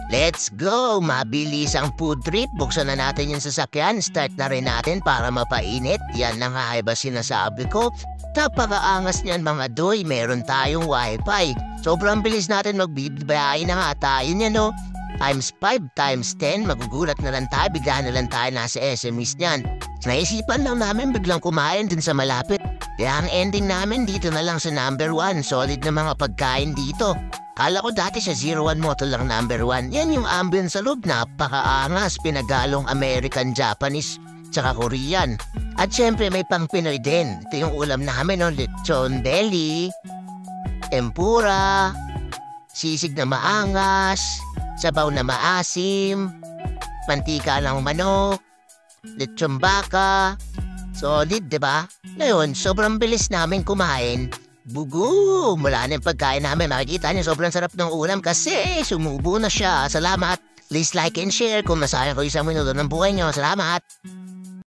Let's go! Mabilis ang food trip. Buksan na natin yung sasakyan. Start na rin natin para mapainit. Yan na nga ba sinasabi ko. Napakaangas niyan mga doy. Meron tayong wifi. Sobrang bilis natin magbibiyahe na nga tayo niya no. Times 5, times 10. Magugulat na lang tayo. Bigla na lang tayo nasa SMS niyan. Naisipan lang namin biglang kumain din sa malapit. Kaya ang ending namin dito na lang sa number 1. Solid na mga pagkain dito. Kala ko dati sa 01 Moto lang number 1. Yan yung ambience sa loob, napakaangas, pinagalong American, Japanese, tsaka Korean. At syempre may pang Pinoy din. Ito yung ulam namin, no? Lechon belly, tempura, sisig na maangas, sabaw na maasim, mantika ng manok, lechon baka. Solid, diba? Ngayon, sobrang bilis namin kumain. Bugo! Mula na yung pagkain namin. Makikita niyo sobrang sarap ng ulam kasi sumubo na siya. Salamat! Please like and share kung nasayang ko isang minuto ng buhay niyo. Salamat!